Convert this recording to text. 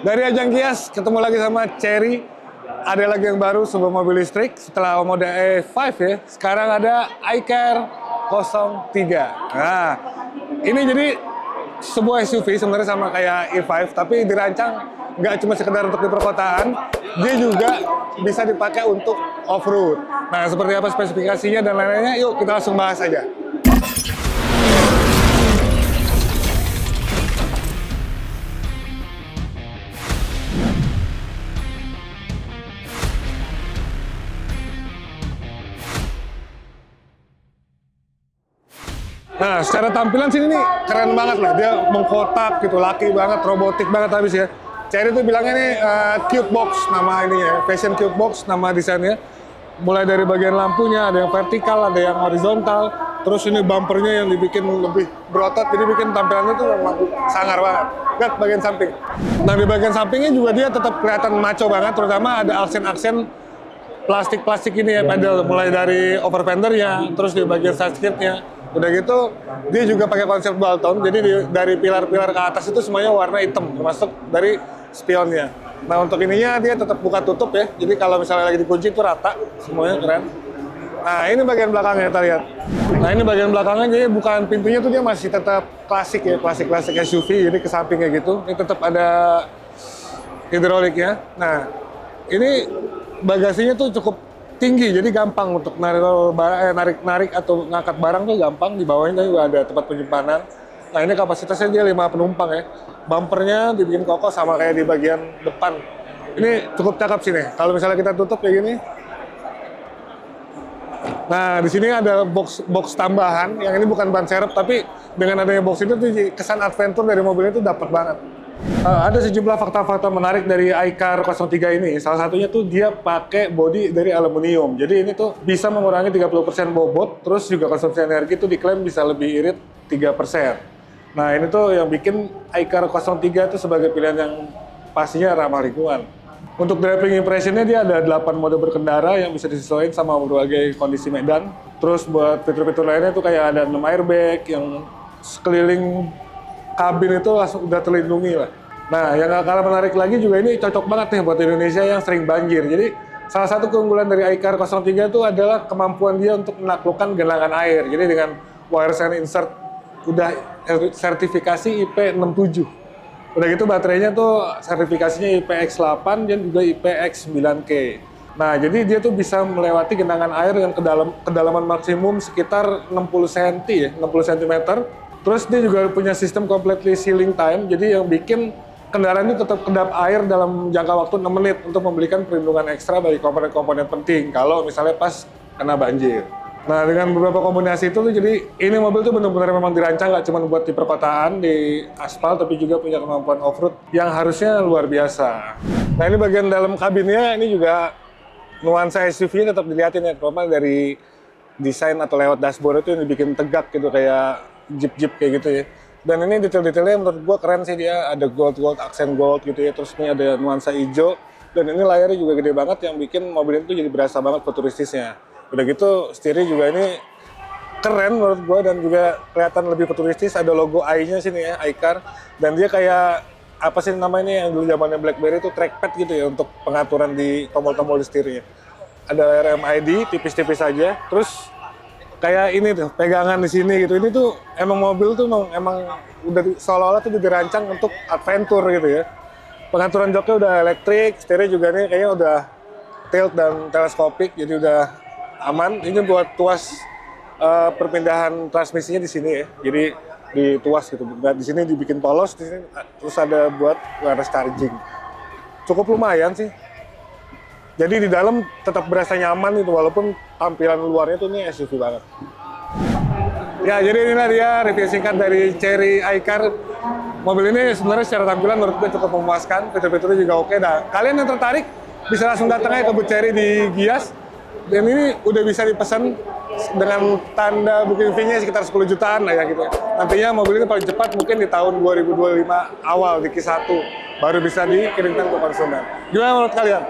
Dari ajang Gias, ketemu lagi sama Cherry. Ada lagi yang baru, sebuah mobil listrik. Setelah Omoda E5 ya, sekarang ada iCar 03. Nah, ini jadi sebuah SUV sebenarnya sama kayak E5, tapi dirancang nggak cuma sekedar untuk di perkotaan, dia juga bisa dipakai untuk off-road. Nah, seperti apa spesifikasinya dan lain-lainnya, yuk kita langsung bahas aja. Nah, secara tampilan sini nih keren banget lah. Dia mengkotak gitu, laki banget, robotik banget habis ya. Cherry tuh bilangnya nih Cube Box nama ininya, Fashion Cube Box nama desainnya. Mulai dari bagian lampunya, ada yang vertikal, ada yang horizontal. Terus ini bumpernya yang dibikin lebih berotot, jadi bikin tampilannya tuh memang sangar banget. Lihat bagian samping. Nah, di bagian sampingnya juga dia tetap kelihatan maco banget, terutama ada aksen-aksen plastik-plastik ini ya, pedal. Mulai dari over fendernya, terus di bagian side skirtnya. Udah gitu, dia juga pakai konsep dual tone, jadi dari pilar-pilar ke atas itu semuanya warna hitam, termasuk dari spionnya. Nah, untuk ininya dia tetap buka tutup ya, jadi kalau misalnya lagi dikunci itu rata, semuanya keren. Nah, ini bagian belakangnya kita lihat. Nah, ini bagian belakangnya, jadi bukan pintunya tuh dia masih tetap klasik ya, klasik-klasik SUV, jadi ke samping kayak gitu. Ini tetap ada hidroliknya. Nah, ini bagasinya tuh cukup tinggi, jadi gampang untuk narik atau ngangkat barang tuh gampang. Di bawahnya juga ada tempat penyimpanan. Nah, ini kapasitasnya dia 5 penumpang ya. Bumpernya dibikin kokoh sama kayak di bagian depan. Ini cukup cakep sih nih. Kalau misalnya kita tutup kayak gini. Nah, di sini ada box tambahan. Yang ini bukan ban serep, tapi dengan adanya box itu tuh kesan adventure dari mobil itu dapat banget. Ada sejumlah fakta-fakta menarik dari iCar 03 ini. Salah satunya tuh dia pakai bodi dari aluminium. Jadi ini tuh bisa mengurangi 30% bobot, terus juga konsumsi energi tuh diklaim bisa lebih irit 3%. Nah, ini tuh yang bikin iCar 03 itu sebagai pilihan yang pastinya ramah lingkungan. Untuk driving impression-nya dia ada 8 mode berkendara yang bisa disesuaikan sama berbagai kondisi medan. Terus buat fitur-fitur lainnya tuh kayak ada 6 airbag yang sekeliling kabin itu langsung udah terlindungi lah. Nah, yang gak kalah menarik lagi juga ini cocok banget nih buat Indonesia yang sering banjir. Jadi, salah satu keunggulan dari iCar 03 itu adalah kemampuan dia untuk menaklukkan genangan air. Jadi dengan wire sand insert udah sertifikasi IP67. Udah gitu baterainya tuh sertifikasinya IPX8 dan juga IPX9K. Nah, jadi dia tuh bisa melewati genangan air dengan kedalaman maksimum sekitar 60 cm ya, 60 cm. Terus dia juga punya sistem completely sealing time, jadi yang bikin kendaraan itu tetap kedap air dalam jangka waktu 6 menit untuk memberikan perlindungan ekstra bagi komponen-komponen penting kalau misalnya pas kena banjir. Nah, dengan beberapa kombinasi itu tuh jadi ini mobil tuh benar-benar memang dirancang nggak cuma buat di perkotaan, di aspal, tapi juga punya kemampuan off-road yang harusnya luar biasa. Nah, ini bagian dalam kabinnya, ini juga nuansa SUV-nya tetap dilihatin ya, terutama dari desain atau lewat dashboard itu yang dibikin tegak gitu kayak Jeep kayak gitu ya. Dan ini detail-detailnya menurut gua keren sih, dia ada gold, aksen gold gitu ya. Terus ini ada nuansa hijau. Dan ini layarnya juga gede banget yang bikin mobil itu jadi berasa banget futuristisnya. Udah gitu setirnya juga ini keren menurut gua dan juga kelihatan lebih futuristis. Ada logo i-nya sini ya, iCar. Dan dia kayak apa sih namanya yang dulu zamannya BlackBerry itu trackpad gitu ya untuk pengaturan di tombol-tombol di setirnya. Ada RFID tipis-tipis saja. Terus kayak ini tuh pegangan di sini gitu. Ini tuh emang mobil tuh emang udah seolah-olah tuh dirancang untuk adventure gitu ya. Pengaturan joknya udah elektrik, setirnya juga nih kayaknya udah tilt dan teleskopik, jadi udah aman. Ini buat tuas perpindahan transmisinya di sini ya. Jadi dituas gitu. Di sini dibikin polos, di sini terus ada buat wireless charging. Cukup lumayan sih. Jadi di dalam tetap berasa nyaman itu walaupun tampilan luarnya tuh ini SUV banget. Ya, jadi inilah dia review singkat dari Cherry iCar. Mobil ini sebenarnya secara tampilan menurut gue cukup memuaskan, fitur-fiturnya juga oke. Nah, kalian yang tertarik bisa langsung datang aja ke booth Cherry di Gias. Dan ini udah bisa dipesan dengan tanda booking fee-nya sekitar 10 jutaan lah ya gitu. Nantinya mobil ini paling cepat mungkin di tahun 2025 awal di Q1 baru bisa dikirimkan ke konsumen. Gimana menurut kalian?